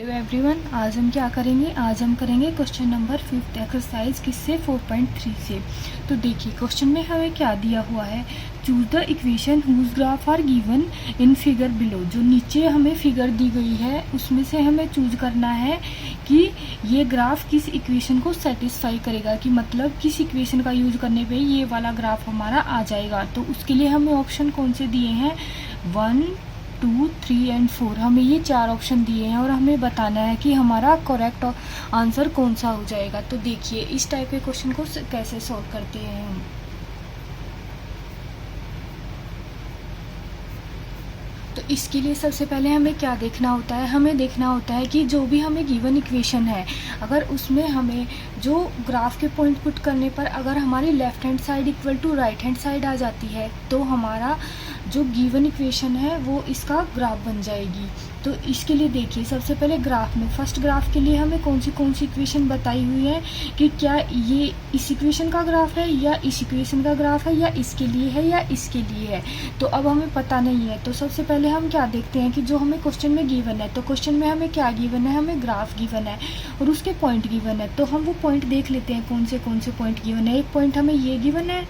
Hello everyone, आज हम क्या करेंगे। आज हम करेंगे क्वेश्चन नंबर 5 एक्सरसाइज किससे 4.3 से। तो देखिए क्वेश्चन में हमें क्या दिया हुआ है। Choose the equation whose graph are given in figure below. जो नीचे हमें फिगर दी गई है उसमें से हमें चूज करना है कि ये ग्राफ किस इक्वेशन को सेटिस्फाई करेगा, कि मतलब किस इक्वेशन का यूज करने पे ये वाला ग्राफ हमारा आ जाएगा। तो उसके लिए हमें ऑप्शन कौन से दिए हैं, 1, 2, 3 एंड 4। हमें ये 4 ऑप्शन दिए हैं और हमें बताना है कि हमारा करेक्ट आंसर कौन सा हो जाएगा। तो देखिए इस टाइप के क्वेश्चन को कैसे सॉल्व करते हैं हम। तो इसके लिए सबसे पहले हमें क्या देखना होता है, हमें देखना होता है कि जो भी हमें गिवन इक्वेशन है, अगर उसमें हमें जो ग्राफ के पॉइंट पुट करने पर अगर हमारी left hand side equal to right hand side आ जाती है तो हमारा जो गिवन इक्वेशन है वो इसका ग्राफ बन जाएगी। तो इसके लिए देखिए सबसे पहले ग्राफ में फर्स्ट ग्राफ के लिए हमें कौन सी इक्वेशन बताई हुई है कि क्या ये इस इक्वेशन का ग्राफ है या इस इक्वेशन का ग्राफ है या इसके लिए है या इसके लिए है। तो अब हमें पता नहीं है। तो सबसे पहले हम क्या देखते हैं कि जो हमें क्वेश्चन में गिवन है, तो क्वेश्चन में हमें क्या गिवन है, हमें ग्राफ गिवन है और उसके पॉइंट गिवन है। तो हम वो पॉइंट देख लेते हैं कौन से पॉइंट गिवन है। एक पॉइंट हमें ये गिवन है,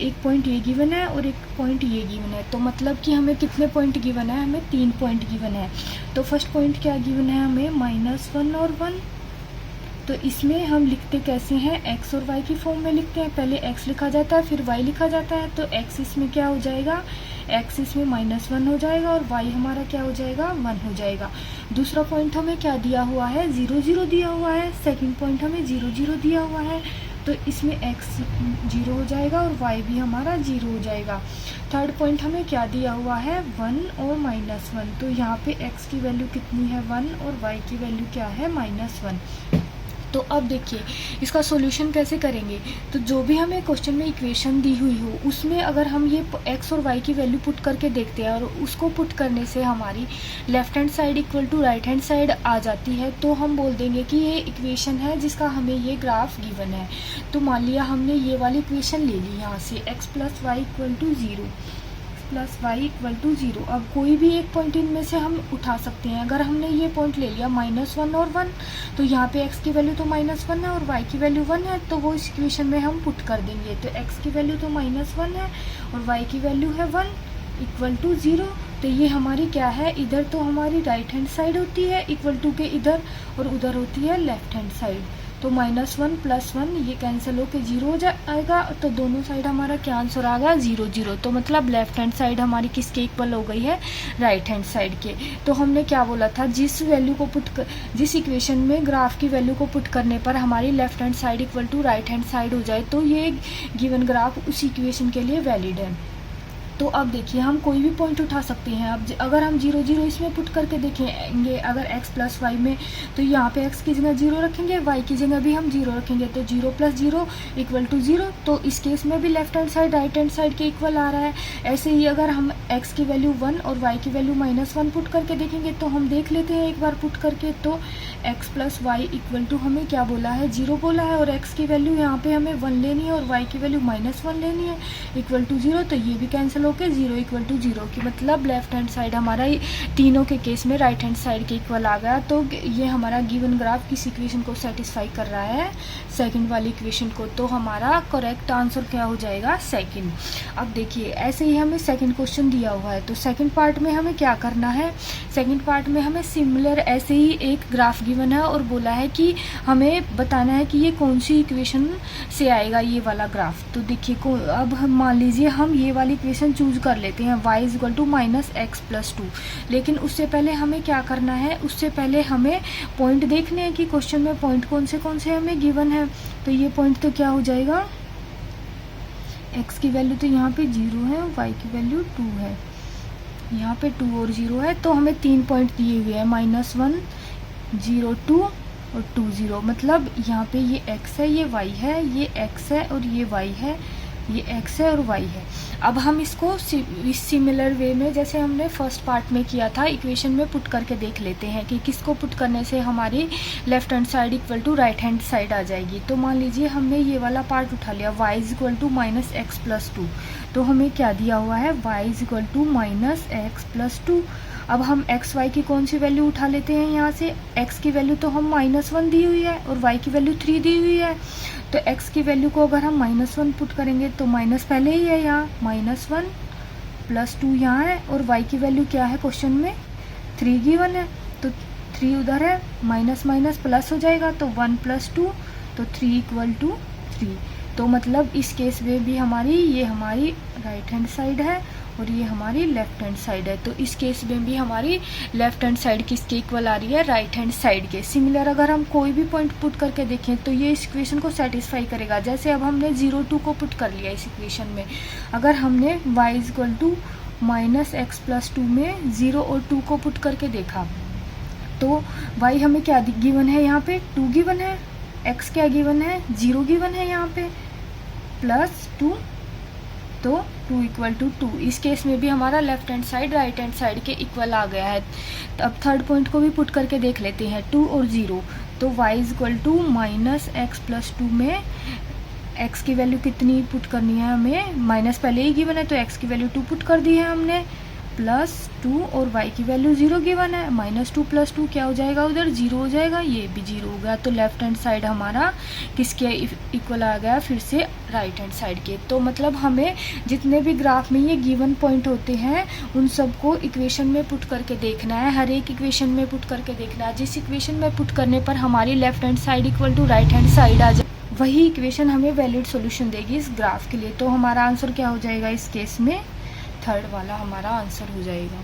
एक पॉइंट ये गिवन है और एक पॉइंट ये गिवन है। तो मतलब कि हमें कितने पॉइंट गिवन है, हमें 3 पॉइंट गिवन है। तो फर्स्ट पॉइंट क्या गिवन है हमें, -1 और 1। तो इसमें हम लिखते कैसे हैं, x और y की फॉर्म में लिखते हैं। पहले x लिखा जाता है फिर y लिखा जाता है। तो x इसमें क्या हो जाएगा, x इसमें -1 हो जाएगा और y हमारा क्या हो जाएगा, 1 हो जाएगा। दूसरा पॉइंट हमें क्या दिया हुआ है, 0 0 दिया हुआ है। सेकंड पॉइंट हमें 0 0 दिया हुआ है। तो इसमें x 0 हो जाएगा और y भी हमारा 0 हो जाएगा। थर्ड पॉइंट हमें क्या दिया हुआ है, 1 और -1। तो यहाँ पे x की वैल्यू कितनी है, 1 और y की वैल्यू क्या है, -1। तो अब देखिए इसका सॉल्यूशन कैसे करेंगे। तो जो भी हमें क्वेश्चन में इक्वेशन दी हुई हो उसमें अगर हम ये x और y की वैल्यू पुट करके देखते हैं और उसको पुट करने से हमारी left hand side equal to right hand side आ जाती है, तो हम बोल देंगे कि ये इक्वेशन है जिसका हमें ये ग्राफ गिवन है। तो मान लिया हमने ये वाली इक्वेशन ले ली यहाँ से, x + y = 0 + y = 0। अब कोई भी एक पॉइंट इनमें से हम उठा सकते हैं। अगर हमने ये पॉइंट ले लिया -1 और 1, तो यहाँ पे x की वैल्यू तो -1 है और y की वैल्यू 1 है। तो वो इस इक्वेशन में हम पुट कर देंगे। तो x की वैल्यू तो -1 है और y की वैल्यू है 1 = 0। तो ये हमारी क्या है, इधर तो हमारी राइट हैंड साइड होती है इक्वल टू के इधर और उधर होती है लेफ्ट हैंड साइड। तो -1 + 1 ये कैंसिल होके 0 हो जाएगा। तो दोनों साइड हमारा क्या आंसर आ गया, 0 0। तो मतलब लेफ्ट हैंड साइड हमारी किसके इक्वल हो गई है, राइट हैंड साइड के। तो हमने क्या बोला था, जिस इक्वेशन में ग्राफ की वैल्यू को पुट करने पर हमारी left hand side equal to right hand side हो जाए तो ये गिवन ग्राफ उस इक्वेशन के लिए वैलिड है। तो अब देखिए हम कोई भी पॉइंट उठा सकते हैं। अब अगर हम 0 0 इसमें पुट करके देखेंगे, अगर x + y में, तो यहाँ पे x की जगह 0 रखेंगे, y की जगह भी हम 0 रखेंगे। तो 0 + 0 = 0। तो इस केस में भी left hand side right hand side के इक्वल आ रहा है। ऐसे ही अगर हम x की वैल्यू 1 और y की वैल्यू -1 पुट करके देखेंगे तो हम देख लेते हैं एक बार पुट करके। तो x + y = हमें क्या बोला है, 0 बोला है और x की वैल्यू यहाँ पे हमें 1 लेनी है और y की वैल्यू -1 लेनी है = 0। तो ये भी कैंसिल होके 0 = 0 की मतलब लेफ्ट हैंड साइड हमारा तीनों के केस में राइट हैंड साइड के इक्वल आ गया। तो ये हमारा गिवन ग्राफ किस इक्वेशन को सेटिस्फाई कर रहा है, सेकंड वाली इक्वेशन को। तो हमारा करेक्ट आंसर क्या हो जाएगा, सेकंड। अब देखिए ऐसे ही हमें सेकंड क्वेश्चन दिया हुआ है। तो सेकंड पार्ट में हमें क्या करना है, सेकंड पार्ट में हमें सिमिलर ऐसे ही एक ग्राफ गिवन है और बोला है कि हमें बताना है कि ये कौन सी इक्वेशन से आएगा ये वाला ग्राफ। तो देखिए अब हम मान लीजिए हम ये वाली इक्वेशन चूज कर लेते हैं, y = -x + 2। लेकिन उससे पहले हमें क्या करना है, उससे पहले हमें पॉइंट देखने हैं कि क्वेश्चन में पॉइंट कौन से हमें गिवन है। तो ये पॉइंट तो क्या हो जाएगा, x की वैल्यू तो यहाँ पे 0 है और y की वैल्यू 2 है, यहाँ पे 2 और 0 है। तो हमें 3 पॉइंट दिए हुए हैं, -1 0 2 और 2 0। मतलब यहाँ पे ये x है, ये y है, ये x है और ये y है, ये x है और y है। अब हम इसको इस सिमिलर वे में जैसे हमने फर्स्ट पार्ट में किया था इक्वेशन में पुट करके देख लेते हैं कि किसको पुट करने से हमारी left hand side equal to right hand side आ जाएगी। तो मान लीजिए हमने ये वाला पार्ट उठा लिया, y = -x + 2। तो हमें क्या दिया हुआ है, y = -x + 2। अब हम एक्स वाई की कौन सी वैल्यू उठा लेते हैं यहाँ से। एक्स की वैल्यू तो हम -1 दी हुई है और वाई की वैल्यू 3 दी हुई है। तो एक्स की वैल्यू को अगर हम -1 पुट करेंगे तो माइनस पहले ही है यहाँ, -1 +2 यहाँ है, और वाई की वैल्यू क्या है क्वेश्चन में, 3 गिवन है। तो 3 उधर है, माइनस माइनस प्लस हो जाएगा, तो 1 + 2, तो 3 = 3। तो मतलब इस केस में भी ये हमारी राइट हैंड साइड है और ये हमारी लेफ्ट हैंड साइड है। तो इस केस में भी हमारी लेफ्ट हैंड साइड किसके इक्वल आ रही है, राइट हैंड साइड के। सिमिलर अगर हम कोई भी पॉइंट पुट करके देखें तो ये इस इक्वेशन को सेटिस्फाई करेगा। जैसे अब हमने 0, 2 को पुट कर लिया इस इक्वेशन में। अगर हमने y = -x + 2 में 0 और 2 को पुट करके देखा तो y हमें क्या गिवन है, यहाँ पे 2 गिवन है, x क्या गिवन है, 0 गिवन है यहाँ पे, +2, तो 2 = 2। इस केस में भी हमारा left hand side right hand side के इक्वल आ गया है। तो अब थर्ड पॉइंट को भी पुट करके देख लेते हैं, 2 और 0। तो y = -x + 2 में x की वैल्यू कितनी पुट करनी है हमें, माइनस पहले ही गिवन है तो x की वैल्यू 2 पुट कर दी है हमने, +2, और y की वैल्यू 0 गिवन है, -2 + 2 क्या हो जाएगा, उधर 0 हो जाएगा, ये भी 0 हो गया। तो लेफ्ट हैंड साइड हमारा किसके इक्वल आ गया, फिर से राइट हैंड साइड के। तो मतलब हमें जितने भी ग्राफ में ये गिवन पॉइंट होते हैं उन सबको इक्वेशन में पुट करके देखना है, हर एक इक्वेशन में पुट करके देखना है। जिस इक्वेशन में पुट करने पर हमारी left hand side = right hand side आ जाए, वही इक्वेशन हमें वैलिड सॉल्यूशन देगी इस ग्राफ के लिए। तो हमारा आंसर क्या हो जाएगा इस केस में, थर्ड वाला हमारा आंसर हो जाएगा।